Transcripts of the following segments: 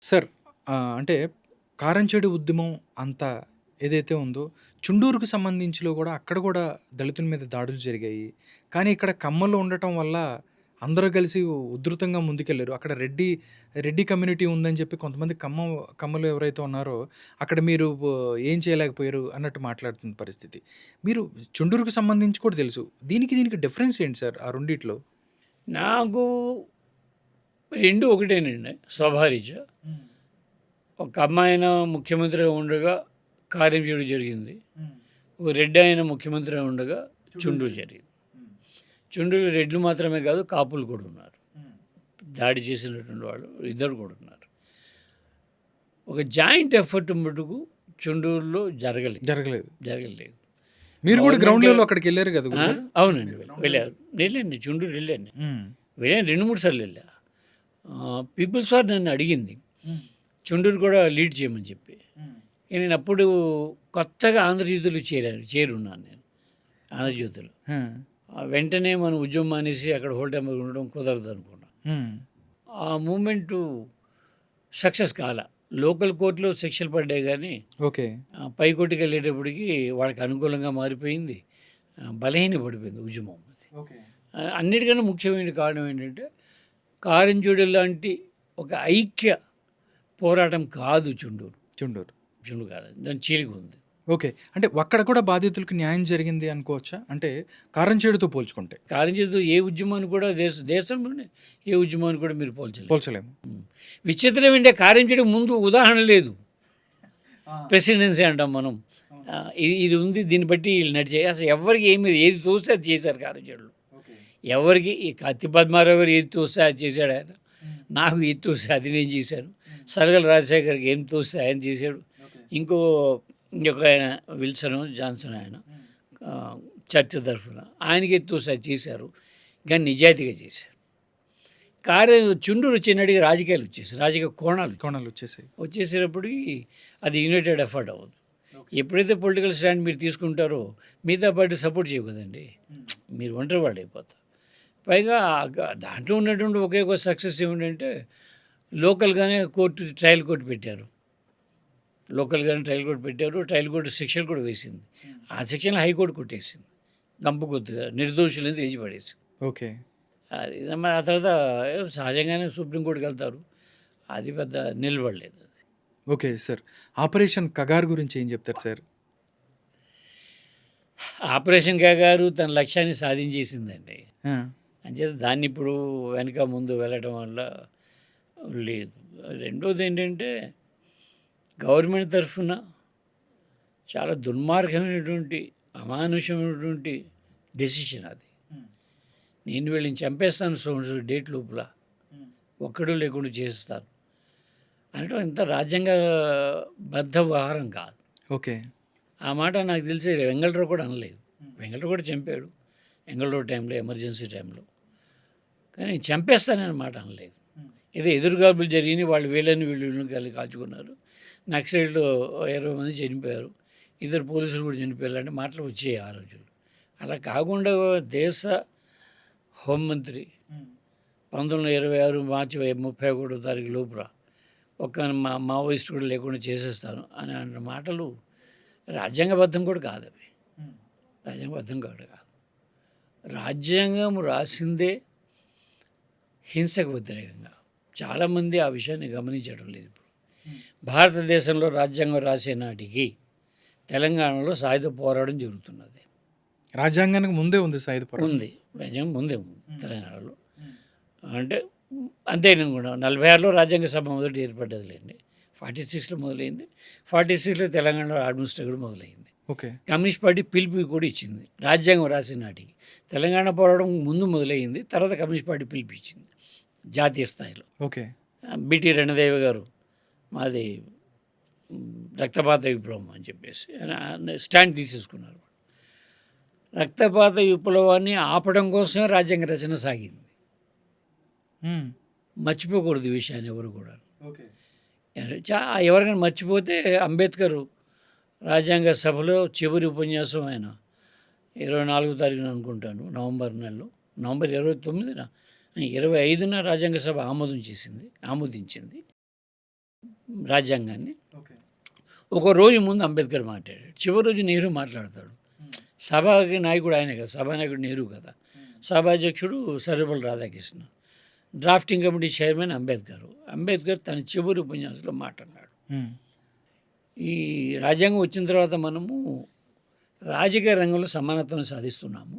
Sir అంటే కారంచేడు ఉద్యమం అంతా ఏదైతే ఉందో, చుండూరుకు సంబంధించిలో గూడా అక్కడ గూడా దళితుల మీద దాడులు జరిగాయి. కానీ ఇక్కడ కమ్మలు ఉండటం వల్ల అందరూ కలిసి ఉధృతంగా ముందుకెళ్లారు. అక్కడ రెడ్డి కమ్యూనిటీ ఉందని చెప్పి కొంతమంది కమ్మలు ఎవరైతే ఉన్నారో అక్కడ మీరు ఏం చేయలేకపోయారు అన్నట్టు మాట్లాడుతున్న పరిస్థితి. మీరు చుండూరుకు సంబంధించి కూడా తెలుసు. దీనికి డిఫరెన్స్ ఏంటి సార్ ఆ రెండిట్లో? నాకు 2 ఒకటేనండి స్వభారీత్యా. హ్మ్. ఒక అమ్మాయన ముఖ్యమంత్రిగా ఉండగా కార్యంచేడు జరిగింది. హ్మ్. ఒక రెడ్డి ఆయన ముఖ్యమంత్రిగా ఉండగా చుండూరు జరిగింది. హ్మ్. చుండూరు రెడ్లు మాత్రమే కాదు, కాపులు కూడా ఉన్నారు. హ్మ్. దాడి చేసినటువంటి వాళ్ళు ఇద్దరు కూడా ఉన్నారు. ఒక జాయింట్ ఎఫర్ట్ మటుకు చుండూరులో జరగలేదు. జరగలేదు. మీరు కూడా గ్రౌండ్ గవర్నమెంట్ లెవెల్‌లో అక్కడికెళ్లారు గదా! ఆ! గురుగారు? అవునండి. మీరు గ్రౌండ్ లెవెల్ వెళ్ళాను. వెళ్ళండి చుండూరు వెళ్ళాను. హ్మ్. వెళ్ళాను 2, 3 సార్లు వెళ్ళా. పీపుల్స్ వార్ నన్ను అడిగింది. హ్మ్. చుండూరు కూడా లీడ్ చేయమని చెప్పి. హ్మ్. నేను అప్పుడు కొత్తగా ఆంధ్రజ్యోతిలో చేరున్నాను నేను. ఆంధ్రజ్యోతిలో. ఆ! వెంటనే మనం ఉద్యమం మానేసి అక్కడ హోల్ టైమ్ ఉండడం కుదరదు అనుకున్నా. హ్మ్. ఆ మూవ్‌మెంటు సక్సెస్ కాలా. లోకల్ కోర్ట్‌లో శిక్షలు పడ్డాయి గానీ, ఓకే. పై కోర్టుకెళ్ళేటప్పటికి వాళ్ళకి అనుకూలంగా మారిపోయింది. బలహీనపడిపోయింది ఉద్యమం అది. ఓకే. అన్నిటికన్నా ముఖ్యమైన కారణం ఏంటంటే, కారంచేడు లాంటి ఒక ఐక్య పోరాటం కాదు చుండూరు. చుండూరు. చుండూరు కాదు. దాని చీలిక ఉంది. ఓకే. అంటే అక్కడ కూడా బాధితులకు న్యాయం జరిగింది అనుకోవచ్చా? అంటే కారంచేడుతో పోల్చుకుంటే. కారంచేదు ఏ ఉద్యమాన్ని కూడా దేశంలోనే ఏ ఉద్యమాన్ని కూడా మీరు పోల్చలేరు. పోల్చలేము. హ్మ్. విచిత్రం ఏంటంటే కారంచేడుకు ముందు ఉదాహరణ లేదు. ఆ! ప్రెసిడెన్సీ అంటాం మనం. అవును. ఇది ఉంది, దీన్ని బట్టి వీళ్ళు నడిచాయి. అసలు ఎవరికి ఏది తోస్తే అది చేశారు కారంచేడులో. ఓకే. ఎవరికి ఈ కత్తి పద్మారావు గారు ఏది తోస్తే అది చేశాడు ఆయన. హ్మ్. నాకు ఏది తోస్తే అది నేను చేశాను. హ్మ్. సలగల రాజశేఖర్‌కి ఏం తోస్తే ఆయన చేశాడు. ఓకే. ఇంకొక ఆయన విల్సన్ జాన్సన్ ఆయన హ్మ్. ఆహ్, చర్చ్ తరఫున ఆయనకి ఏది తోస్తే అది చేశారు. కానీ నిజాయితీగా చేశారు. చుండూరు వచ్చినాటికి రాజకీయాలు వచ్చేసాయి. రాజకీయ కోణాలు కోణాలొచ్చేసాయి. వచ్చేసేటప్పటికి అది యునైటెడ్ ఎఫర్ట్ అవ్వదు. ఓకే. ఎప్పుడైతే పొలిటికల్ స్టాండ్ మీరు తీసుకుంటారో మిగతా పార్టీ సపోర్ట్ చేయవు కదండీ. హ్మ్. మీరు ఒంటరి వాడైపోతారు. పైగా దాంట్లో ఉన్నటువంటి ఒకే ఒక సక్సెస్ ఏమిటంటే లోకల్‌గానే ట్రయల్ కోర్ట్ పెట్టారు. లోకల్‌గానే ట్రయల్ కోర్ట్ పెట్టారు. ట్రయల్ కోర్ట్ శిక్షలు కూడా వేసింది. హ్మ్. ఆ శిక్షను హైకోర్టు కొట్టేసింది. గంపగుత్తగా నిర్దోషులని తేల్చి పడేసింది. ఓకే. అది మరి ఆ తర్వాత సహజంగానే సుప్రీం కోర్ట్‌కెళ్తారు. అది పెద్ద నిలబడలేదు. Okay sir. ఆపరేషన్ కగార్ గురించి ఏం చెప్తారు సార్? ఆపరేషన్ గాగారు తన లక్ష్యాన్ని సాధించేసిందండి. ఆ! అంచేత దాన్నిప్పుడు వెనక ముందు వెళ్ళడం వల్ల లేదు. రెండోదేంటంటే గవర్నమెంట్ తరఫున చాలా దుర్మార్గమైనటువంటి, అమానుషమైనటువంటి డెసిషన్ అది. హ్మ్. నేను వీళ్ళని చంపేస్తాను డేట్ లోపల. హ్మ్. ఒక్కడు లేకుండా చేసేస్తాను. అనటం ఇంత రాజ్యాంగబద్ధ వ్యవహారం కాదు. ఓకే. ఆ మాట నాకు తెలిసి వెంగళరావు కూడా అనలేదు. హ్మ్. వెంగళరావు కూడా చంపాడు. వెంగళరావు టైంలో ఎమర్జెన్సీ టైంలో. కానీ చంపేస్తానని మాట అనలేదు. హ్మ్. ఏదో ఎదురుగాల్పులు జరిగినాయి. వాళ్ళు వీళ్ళని కలిసి కాల్చుకున్నారు. నక్సలైట్లు 20 మంది చనిపోయారు. ఇద్దరు పోలీసులు కూడా చనిపోయారు అంటే మాటలు వచ్చాయి ఆ రోజుల్లో. అలా కాకుండా దేశ హోంమంత్రి హ్మ్. 1926 మార్చి 31 తారీఖు లోపుల ఒక్క మావోయిస్ట్ కూడా లేకుండా చేసేస్తాను అని అన్న మాటలు రాజ్యాంగబద్ధం కూడా కాదవి. హ్మ్. రాజ్యాంగబద్ధం కూడా కాదు. రాజ్యాంగం రాసిందే హింసకు వ్యతిరేకంగా. చాలామంది ఆ విషయాన్ని గమనించడం లేదు ఇప్పుడు. హ్మ్. భారతదేశంలో రాజ్యాంగం రాసే నాటికి తెలంగాణలో సాయుధ పోరాటం జరుగుతున్నది. రాజ్యాంగానికి ముందే ఉంది సాయుధ పోరాటం. ఉంది. రాజ్యాంగం ముందే ఉంది హ్మ్. తెలంగాణలో. హ్మ్. అంటే అంతేను కూడా 46లో రాజ్యాంగ సభ మొదట ఏర్పడ్డదిలెండి. 46లో మొదలైంది. 46లో తెలంగాణలో అడ్మినిస్ట్రేషన్ కూడా మొదలైంది. ఓకే. కమ్యూనిస్ట్ పార్టీ పిలుపు కూడా ఇచ్చింది. రాజ్యాంగం రాసే నాటికి. తెలంగాణ పోరాటం ముందు మొదలైంది. తర్వాత కమ్యూనిస్ట్ పార్టీ పిలిపిచ్చింది జాతీయ స్థాయిలో. ఓకే. బిటి రణదేవి గారు మాది రక్తపాత విప్లవం అని చెప్పేసి స్టాండ్ తీసేసుకున్నారు. రక్తపాత విప్లవాన్ని ఆపడం కోసమే రాజ్యాంగ రచన సాగింది. హ్మ్. మర్చిపోకూడదు ఈ విషయాన్ని ఎవరు కూడా. ఓకే. ఎవరికైనా మర్చిపోతే అంబేద్కర్ రాజ్యాంగ సభలో చివరి ఉపన్యాసం ఆయన 24 తారీఖున అనుకుంటాను నవంబర్ నెలలో. నవంబర్ 29న 25న రాజ్యాంగ సభ ఆమోదించింది. రాజ్యాంగాన్ని. ఓకే. ఒక రోజు ముందు అంబేద్కర్ మాట్లాడాడు, చివరి రోజు నెహ్రూ మాట్లాడతాడు. సభకి నాయకుడు ఆయనే కదా, సభానాయకుడు నెహ్రూ కదా, సభాధ్యక్షుడు Sarvepalli Radhakrishna, drafting committee chairman Ambedkar తన చివరి ఉపన్యాసంలో మాట్లాడినాడు. ఈ రాజ్యాంగం వచ్చిన తర్వాత మనము రాజకీయ రంగంలో సమానత్వం సాధిస్తున్నాము.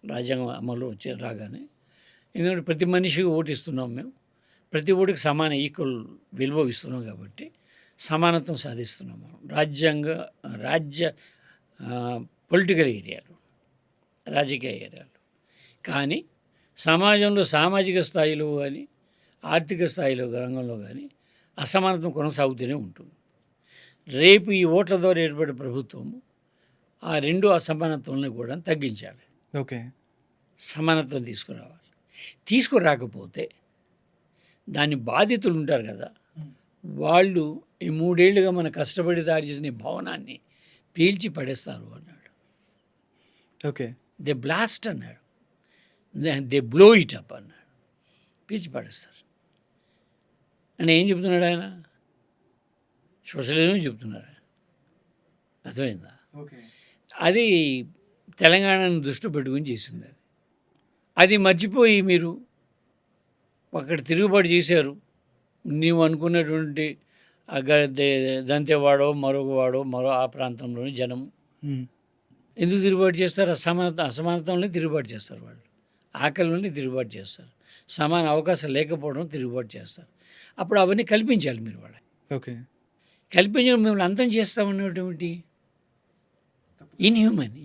రాజ్యాంగం అమలు రాగానే, ఎందుకంటే ప్రతి మనిషికి ఓటు ఇస్తున్నాం మేము, ప్రతి ఓటుకి సమాన ఈక్వల్ విలువ ఇస్తున్నాం కాబట్టి సమానత్వం సాధిస్తున్నాం మనం. రాజ్య పొలిటికల్ ఏరియాలు, రాజకీయ ఏరియాలు. కానీ సమాజంలో సామాజిక స్థాయిలో కానీ ఆర్థిక స్థాయిలో రంగంలో కానీ అసమానత్వం కొనసాగుతూనే ఉంటుంది. రేపు ఈ ఓట్ల ద్వారా ఏర్పడే ప్రభుత్వము ఆ రెండు అసమానత్వాలను కూడా తగ్గించాలి. ఓకే. సమానత్వం తీసుకురావాలి. తీసుకురాకపోతే దాని బాధితులు ఉంటారు కదా, వాళ్ళు ఈ 3 ఏళ్ళుగా మన కష్టపడి తయారు చేసిన ఈ భవనాన్ని పీల్చి పడేస్తారు అన్నాడు. ఓకే. దే బ్లాస్ట్ అన్నాడు, దే బ్లో ఇట్ అప్ అన్నాడు. పీల్చి పడేస్తారు అని ఏం చెప్తున్నాడు ఆయన? సోషలిజం చెప్తున్నాడు. అర్థమైందా? ఓకే. అది తెలంగాణను దృష్టి పెట్టుకుని చేసింది. అది మర్చిపోయి మీరు అక్కడ తిరుగుబాటు చేశారు. నీవు అనుకున్నటువంటి దంతేవాడో మరో ఆ ప్రాంతంలోని జనం ఎందుకు తిరుగుబాటు చేస్తారు? అసమానతంలో తిరుగుబాటు చేస్తారు. వాళ్ళు ఆకలిలోనే తిరుగుబాటు చేస్తారు. సమాన అవకాశం లేకపోవడం తిరుగుబాటు చేస్తారు. అప్పుడు అవన్నీ కల్పించాలి మీరు వాళ్ళకి. ఓకే. కల్పించడం మిమ్మల్ని అంతం చేస్తామన్నటువంటి ఇన్హ్యూమన్.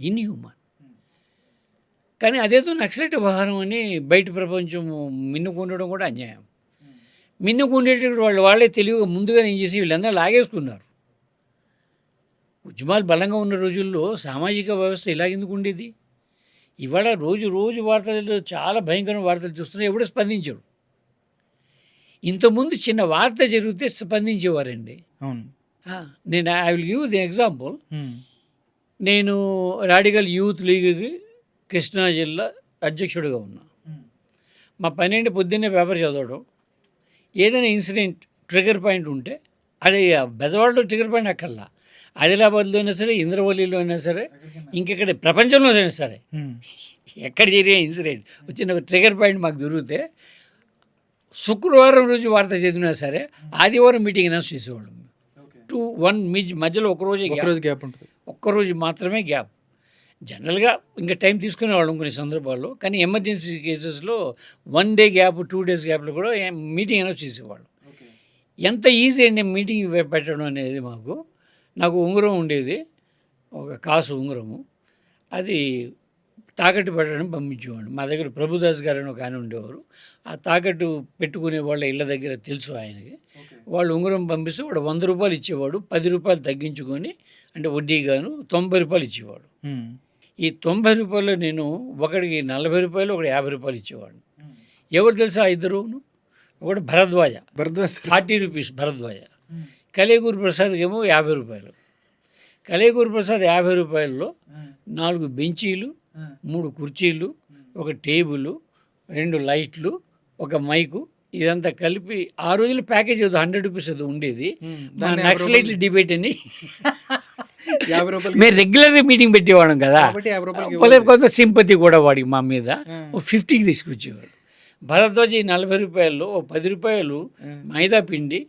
కానీ అదేదో నక్సలైట్ వ్యవహారం అని బయట ప్రపంచం మిన్నుకుండడం కూడా అన్యాయం. మిన్నుకుండేటప్పుడు వాళ్ళే తెలివిగా ముందుగా ఏం చేసి వీళ్ళందరూ లాగేసుకున్నారు. ఉద్యమాలు బలంగా ఉన్న రోజుల్లో సామాజిక వ్యవస్థ ఇలాగెందుకు ఉండేది? ఇవాళ రోజు వార్తలు చాలా భయంకరమైన వార్తలు చూస్తున్నా, ఎవడో స్పందించాడు. ఇంతకుముందు చిన్న వార్త జరిగితే స్పందించేవారండి. అవును. నేను I will give the example. నేను రాడికల్ యూత్ లీగ్కి కృష్ణా జిల్లా అధ్యక్షుడిగా ఉన్నా. మా పని ఏంటి? పొద్దున్నే పేపర్ చదవడం, ఏదైనా ఇన్సిడెంట్ ట్రిగర్ పాయింట్ ఉంటే అది బెజవాడలో ట్రిగర్ పాయింట్ అక్కర్లా, ఆదిలాబాద్లో అయినా సరే, ఇంద్రవల్లిలో అయినా సరే, ఇంకెక్కడ ప్రపంచంలో అయినా సరే, ఎక్కడ జరిగే ఇన్సిడెంట్ వచ్చిన ట్రిగర్ పాయింట్ మాకు దొరికితే శుక్రవారం రోజు వార్త చదివినా సరే ఆదివారం మీటింగ్ అనౌన్స్ చేసేవాళ్ళం. 2-1 మధ్యలో ఒకరోజు గ్యాప్ ఉంటుంది. ఒక్కరోజు మాత్రమే గ్యాప్. జనరల్గా ఇంకా టైం తీసుకునేవాళ్ళం కొన్ని సందర్భాల్లో, కానీ ఎమర్జెన్సీ కేసెస్లో 1 డే గ్యాప్, 2 డేస్ గ్యాప్లో కూడా మీటింగ్ అనౌన్స్ చేసేవాళ్ళం. ఎంత ఈజీ అండి మీటింగ్ పెట్టడం అనేది. నాకు ఉంగరం ఉండేది, ఒక కాసు ఉంగరము, అది తాకట్టు పెట్టడం పంపించేవాడు. మా దగ్గర ప్రభుదాస్ గారు అని ఒక ఆయన ఉండేవారు. ఆ తాకట్టు పెట్టుకునే వాళ్ళ ఇళ్ళ దగ్గర తెలుసు ఆయనకి. వాళ్ళు ఉంగరం పంపిస్తే వాడు 100 రూపాయలు ఇచ్చేవాడు, 10 రూపాయలు తగ్గించుకొని, అంటే వడ్డీగాను 90 రూపాయలు ఇచ్చేవాడు. ఈ 90 రూపాయలు నేను ఒకడికి 40 రూపాయలు, ఒకటి 50 రూపాయలు ఇచ్చేవాడు. ఎవరు తెలుసా? ఇద్దరును. ఒకటి భరద్వాజ 40 రూపీస్ భరద్వాజ, కలేగూరు ప్రసాద్కి ఏమో 50 రూపాయలు. కలేగూరు ప్రసాద్ 50 రూపాయల్లో 4 బెంచీలు, 3 కుర్చీలు, ఒక టేబుల్, 2 లైట్లు, ఒక మైకు, ఇదంతా కలిపి ఆ రోజుల్లో ప్యాకేజ్ ఏదో 100 రూపీస్ ఏదో ఉండేది. నక్సలైట్ల డిబేట్ అని 50 రూపాయలు మేము రెగ్యులర్గా మీటింగ్ పెట్టేవాళ్ళం కదా, కొంత సింపతి కూడా వాడికి మా మీద 50కి తీసుకొచ్చేవాడు. భరద్వాజ 40 రూపాయల్లో 10 రూపాయలు మైదా పిండి,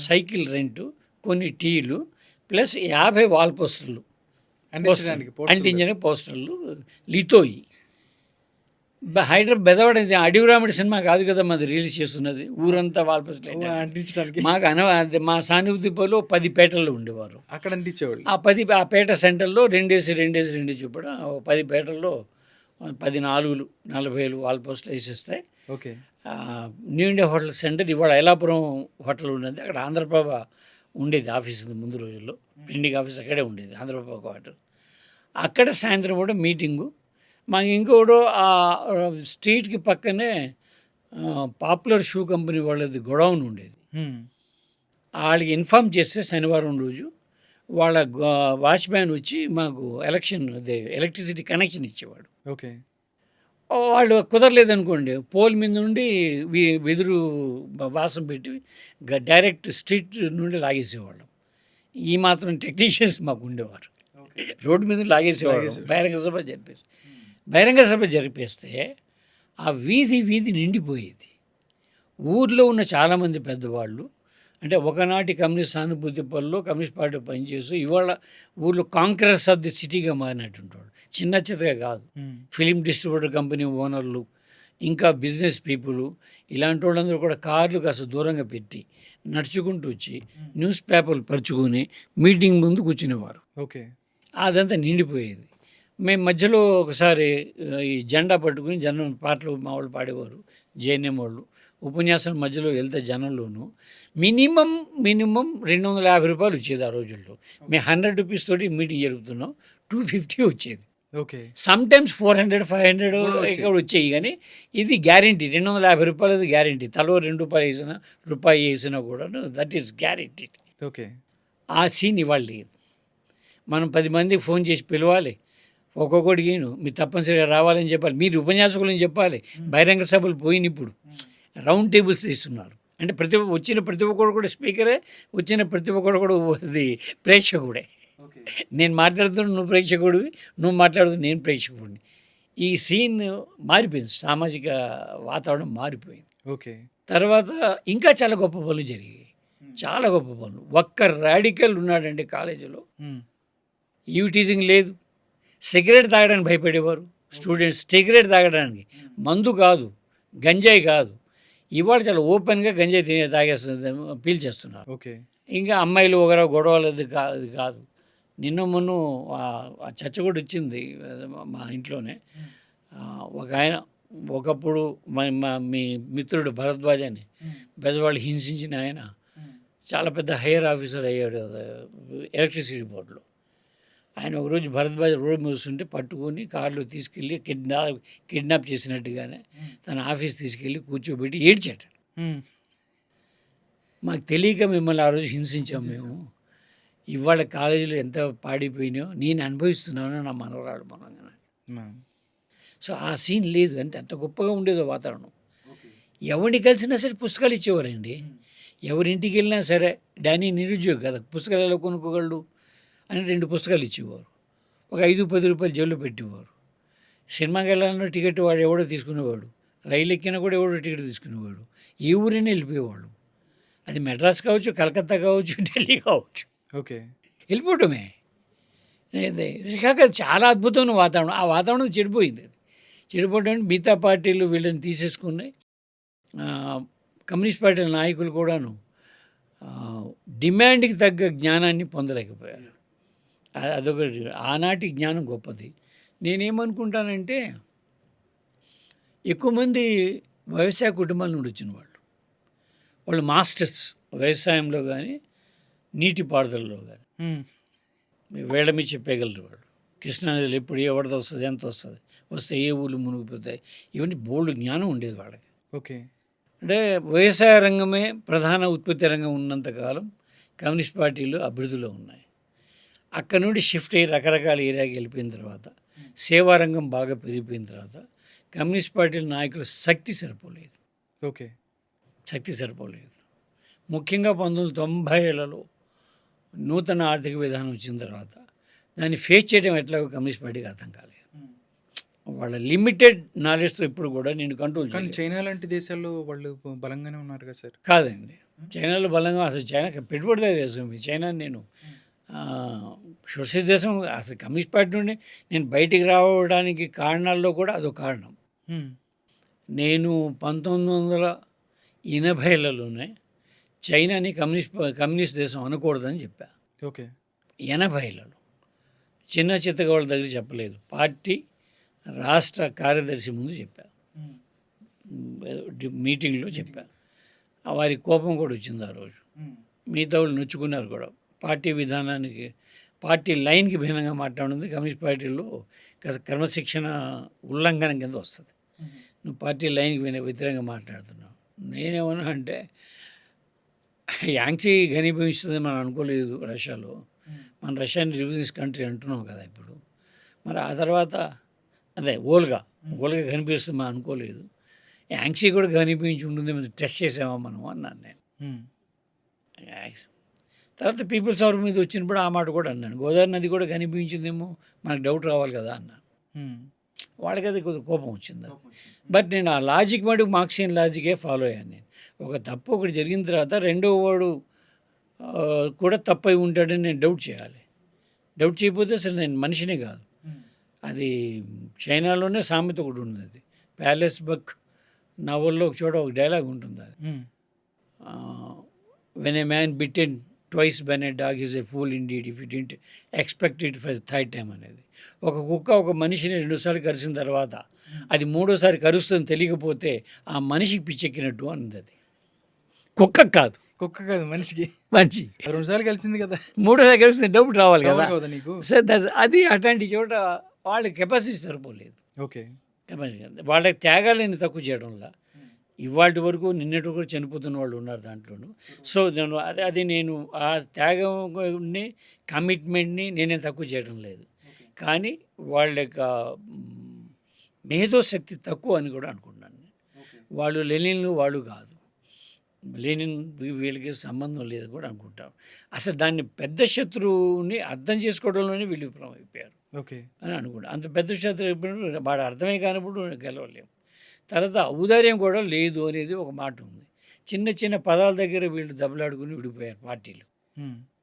సైకిల్ రెంటు, కొన్ని టీలు, ప్లస్ 50 వాల్ పోస్టర్లు అంటించడానికి పోస్టర్లు, లితోయి. బెదవాడ అడివిరాముడి సినిమా కాదు కదా మాది రిలీజ్ చేస్తున్నది, ఊరంతా వాల్ పోస్టర్లు అంటించడానికి. మాకు మా సానుభూతిలో 10 పేటల్లో ఉండేవారు, అక్కడ అంటించేవాళ్ళు. ఆ పేట సెంటర్లో 2 చూపడం 10 పేటల్లో 10 4లు 40 వాల్ పోస్టర్లు వేసేస్తాయి. Okay. New India hotel centre, ఇవాళ ఐలాపురం హోటల్ ఉండేది, అక్కడ ఆంధ్రప్రభ ఉండేది ఆఫీస్. ముందు రోజుల్లో ప్రింటింగ్ ఆఫీస్ అక్కడే ఉండేది, ఆంధ్రప్రభ హోటల్. అక్కడ సాయంత్రం కూడా మీటింగు. మాకు ఇంకోటి ఆ స్ట్రీట్కి పక్కనే పాపులర్ షూ కంపెనీ వాళ్ళది గొడౌన్ ఉండేది. వాళ్ళకి ఇన్ఫామ్ చేస్తే శనివారం రోజు వాళ్ళ వాచ్మ్యాన్ వచ్చి మాకు ఎలక్ట్రిసిటీ కనెక్షన్ ఇచ్చేవాడు. ఓకే. వాళ్ళు కుదరలేదనుకోండి, పోల్ మీద నుండి వెదురు వాసం పెట్టి డైరెక్ట్ స్ట్రీట్ నుండి లాగేసేవాళ్ళం. ఈ మాత్రం టెక్నీషియన్స్ మాకు ఉండేవారు. రోడ్డు మీద లాగేసేవాళ్ళం. బహిరంగ సభ జరిపేసి బహిరంగ సభ జరిపేస్తే ఆ వీధి నిండిపోయేది. ఊర్లో ఉన్న చాలామంది పెద్దవాళ్ళు, అంటే ఒకనాటి కమ్యూనిస్ట్ సానుభూతి పనుల్లో కమ్యూనిస్ట్ పార్టీ పనిచేస్తూ ఇవాళ ఊర్లో కాంక్రెస్ ఆఫ్ ది సిటీగా మారినటువంటి వాళ్ళు, చిన్న చిన్నగా కాదు, ఫిలిం డిస్ట్రిబ్యూటర్ కంపెనీ ఓనర్లు, ఇంకా బిజినెస్ పీపుల్, ఇలాంటి వాళ్ళందరూ కూడా కార్లు కాస్త దూరంగా పెట్టి నడుచుకుంటూ వచ్చి న్యూస్ పేపర్లు పరుచుకొని మీటింగ్ ముందు కూర్చునేవారు. ఓకే. అదంతా నిండిపోయేది. మేము మధ్యలో ఒకసారి ఈ జెండా పట్టుకుని జనం పాటలు మా వాళ్ళు పాడేవారు, జేఎన్ఎం వాళ్ళు. ఉపన్యాసం మధ్యలో వెళ్తే జనంలోనూ మినిమం 250 రూపాయలు వచ్చేది ఆ రోజుల్లో. మేము 100 రూపీస్ తోటి మీటింగ్ జరుపుతున్నాం, 250 వచ్చేది. ఓకే. సమ్‌టైమ్స్ 400, 500 కూడా వచ్చేది. ఇక్కడ వచ్చేయి. కానీ ఇది గ్యారంటీ, 250 రూపాయలది గ్యారంటీ. తలో రూ. 2 రూపాయి వేసినా కూడాను దట్ ఈస్ గ్యారంటీ. ఓకే. ఆ సీన్ ఇవాళ లేదు. మనం 10 మందికి ఫోన్ చేసి పిలవాలి, ఒక్కొక్కడికి మీరు తప్పనిసరిగా రావాలని చెప్పాలి, మీరు ఉపన్యాసకులని చెప్పాలి. బహిరంగ సభలు పోయినప్పుడు రౌండ్ టేబుల్స్ తీస్తున్నారు. అంటే వచ్చిన ప్రతి ఒక్కడు కూడా స్పీకరే, వచ్చిన ప్రతి ఒక్కడు కూడా అది ప్రేక్షకుడే. నేను మాట్లాడుతున్నా నువ్వు ప్రేక్షకుడివి, నువ్వు మాట్లాడుతున్నా నేను ప్రేక్షకుడిని. ఈ సీన్ మారిపోయింది, సామాజిక వాతావరణం మారిపోయింది. ఓకే. తర్వాత ఇంకా చాలా గొప్ప పనులు జరిగాయి, చాలా గొప్ప పనులు. ఒక్క రాడికల్ ఉన్నాడంటే కాలేజీలో, ఈవ్ టీజింగ్ లేదు. సిగరెట్ తాగడానికి భయపడేవారు స్టూడెంట్స్, సిగరెట్ తాగడానికి. మందు కాదు, గంజాయి కాదు. ఇవాళ చాలా ఓపెన్గా గంజాయి పీల్చేస్తున్నారు. ఓకే. ఇంకా అమ్మాయిలు ఒకరు గొడవలు అది కాదు. నిన్న మొన్న ఆ చర్చ కూడా వచ్చింది మా ఇంట్లోనే. ఒక ఆయన ఒకప్పుడు మీ మిత్రుడు భరద్వాజ్ అని పెద్దవాళ్ళు హింసించిన ఆయన చాలా పెద్ద హైయర్ ఆఫీసర్ అయ్యాడు ఎలక్ట్రిసిటీ బోర్డులో. ఆయన ఒకరోజు భరద్వాజ్ రోడ్ మోస్తుంటే పట్టుకొని కారులో తీసుకెళ్ళి కిడ్నాప్ చేసినట్టుగానే తన ఆఫీస్ తీసుకెళ్ళి కూర్చోబెట్టి ఏడ్చాడు. మాకు తెలియక మిమ్మల్ని ఆ రోజు హింసించాం మేము. ఇవాళ కాలేజీలో ఎంత పాడిపోయినాయో నేను అనుభవిస్తున్నాను నా మనవరాలు మనంగా. సో ఆ సీన్ లేదు. అంటే అంత గొప్పగా ఉండేదో వాతావరణం. ఎవరిని కలిసినా సరే పుస్తకాలు ఇచ్చేవారండి. ఎవరింటికి వెళ్ళినా సరే డానీ నిరుద్యోగి కదా, పుస్తకాలు ఎలా కొనుక్కోగలడు అని 2 పుస్తకాలు ఇచ్చేవారు. ఒక 5-10 రూపాయలు జేబులో పెట్టేవారు. సినిమాకి వెళ్ళాలన్నా టికెట్ వాడు ఎవడో తీసుకునేవాడు, రైలు ఎక్కినా కూడా ఎవడో టికెట్ తీసుకునేవాడు. ఏ ఊరైనా వెళ్ళిపోయేవాడు. అది మెడ్రాస్ కావచ్చు, కలకత్తా కావచ్చు, ఢిల్లీ కావచ్చు. ఓకే. వెళ్ళిపోవటమే. కాక చాలా అద్భుతమైన వాతావరణం. ఆ వాతావరణం చెడిపోయింది. చెడిపోవడం మిగతా పార్టీలు వీళ్ళని తీసేసుకున్నాయి. కమ్యూనిస్ట్ పార్టీల నాయకులు కూడాను డిమాండ్కి తగ్గ జ్ఞానాన్ని పొందలేకపోయారు. అదొకటి. ఆనాటి జ్ఞానం గొప్పది. నేనేమనుకుంటానంటే ఎక్కువ మంది వ్యవసాయ కుటుంబాల నుండి వచ్చిన వాళ్ళు మాస్టర్స్ వ్యవసాయంలో కానీ నీటిపారుదలలో కానీ వేళమి చెప్పగలరు. వాళ్ళు కృష్ణానదిలో ఎప్పుడు ఏ వరద వస్తుంది, ఎంత వస్తుంది, వస్తే ఏ ఊళ్ళు మునిగిపోతాయి, ఇవన్నీ బోల్డ్ జ్ఞానం ఉండేది వాళ్ళకి. ఓకే. అంటే వ్యవసాయ రంగమే ప్రధాన ఉత్పత్తి రంగం ఉన్నంతకాలం కమ్యూనిస్ట్ పార్టీలు అభివృద్ధిలో ఉన్నాయి. అక్కడ నుండి షిఫ్ట్ అయ్యి రకరకాల ఏరియాకి వెళ్ళిపోయిన తర్వాత, సేవారంగం బాగా పెరిగిపోయిన తర్వాత కమ్యూనిస్ట్ పార్టీల నాయకుల శక్తి సరిపోలేదు. ఓకే. శక్తి సరిపోలేదు. ముఖ్యంగా 1990లలో నూతన ఆర్థిక విధానం వచ్చిన తర్వాత దాన్ని ఫేస్ చేయడం ఎట్లాగో కమ్యూనిస్ట్ పార్టీకి అర్థం కాలేదు. వాళ్ళ లిమిటెడ్ నాలెడ్జ్తో ఇప్పుడు కూడా నేను కంట్రోల్ కానీ చైనా లాంటి దేశాల్లో వాళ్ళు బలంగానే ఉన్నారు కదా సార్. కాదండి, చైనాలో బలంగా అసలు చైనా పెట్టుబడిదారు దేశం. చైనా నేను సోషలిస్ట్ దేశం. అసలు కమ్యూనిస్ట్ పార్టీ నుండి నేను బయటికి రావడానికి కారణాల్లో కూడా అదొక కారణం. నేను 1980లలోనే చైనాని కమ్యూనిస్ట్ దేశం అనకూడదని చెప్పా. ఓకే. 80లలో చిన్న చిత్తగా వాళ్ళ దగ్గర చెప్పలేదు, పార్టీ రాష్ట్ర కార్యదర్శి ముందు చెప్పా, మీటింగ్లో చెప్పా. వారి కోపం కూడా వచ్చింది ఆ రోజు. మిగతా వాళ్ళు నొచ్చుకున్నారు కూడా. పార్టీ విధానానికి, పార్టీ లైన్కి భిన్నంగా మాట్లాడింది కమ్యూనిస్ట్ పార్టీలో క్రమశిక్షణ ఉల్లంఘన కింద వస్తుంది. నువ్వు పార్టీ లైన్కి వ్యతిరేకంగా మాట్లాడుతున్నావు. నేనేమన్నా అంటే యాంగ్సీ ఘనీభవిస్తుంది మనం అనుకోలేదు రష్యాలో. మన రష్యాని రివ్యూస్ కంట్రీ అంటున్నాం కదా ఇప్పుడు. మరి ఆ తర్వాత అదే ఓల్గా ఊళ్ళకి కనిపిస్తుందా అనుకోలేదు. యాంగ్సీ కూడా కనిపించి ఉంటుంది, టెస్ట్ చేసామా మనం అన్నాను నేను. హ్మ్. యాక్స్ తర్వాత పీపుల్స్ పవర్ మీద వచ్చినప్పుడు ఆ మాట కూడా అన్నాను. గోదావరి నది కూడా కనిపించిందేమో మనకు డౌట్ రావాలి కదా అన్నాను. హ్మ్. వాళ్ళకి అది కొద్దిగా కోపం వచ్చింది. బట్ నేను ఆ లాజిక్ మటుకు మార్క్సియన్ లాజికే ఫాలో అయ్యాను నేను. ఒక తప్పు ఒకటి జరిగిన తర్వాత రెండో వాడు కూడా తప్పై ఉంటాడని నేను డౌట్ చేయాలి. డౌట్ చేయకపోతే అసలు నేను మనిషినే కాదు. హ్మ్. అది చైనాలోనే సామెత ఒకటి ఉంది. అది ప్యాలెస్ బక్ నవల్లో ఒక చోట ఒక డైలాగ్ ఉంటుంది. అది hmm. When a man bitten twice been a dog is a fool indeed if it didn't expect it for third time అనేది. ఒక కుక్క ఒక మనిషిని రెండుసార్లు కరిసిన తర్వాత అది మూడోసారి కరుస్తుంది తెలియకపోతే ఆ మనిషికి పిచ్చెక్కినట్టు అన్నది. అది కుక్క కాదు, కుక్క కాదు మనిషికి. మనిషి 2 సార్లు కలిసింది కదా! మూడోసారి కలిస్తే డౌట్ రావాలి కదా. కావాలి కదా నీకు. సో అది అట్లాంటి చోట వాళ్ళ కెపాసిటీ సరిపోలేదు. ఓకే. వాళ్ళకి త్యాగాలని తక్కువ చేయడం వల్ల ఇవాళ వరకు నిన్నటి వరకు చనిపోతున్న వాళ్ళు ఉన్నారు దాంట్లోనూ. సో నేను నేను ఆ త్యాగంని కమిట్మెంట్ని నేనేం తక్కువ చేయడం లేదు. కానీ వాళ్ళ యొక్క మేధోశక్తి తక్కువ అని కూడా అనుకుంటున్నాను నేను. వాళ్ళు లెనిన్లు వాళ్ళు కాదు. లెనిన్ వీళ్ళకి సంబంధం లేదు కూడా అనుకుంటాం. అసలు దాన్ని పెద్ద శత్రువుని అర్థం చేసుకోవడంలోనే వీళ్ళు విఫలం అయిపోయారు ఓకే. అని అనుకుంటా. అంత పెద్ద శత్రువు అయిపోయినప్పుడు వాడు అర్థమే కానప్పుడు గెలవలేము. తర్వాత ఔదార్యం కూడా లేదు అనేది ఒక మాట ఉంది. చిన్న చిన్న పదాల దగ్గర వీళ్ళు దెబ్బలాడుకుని విడిపోయారు పార్టీలు. హ్మ్.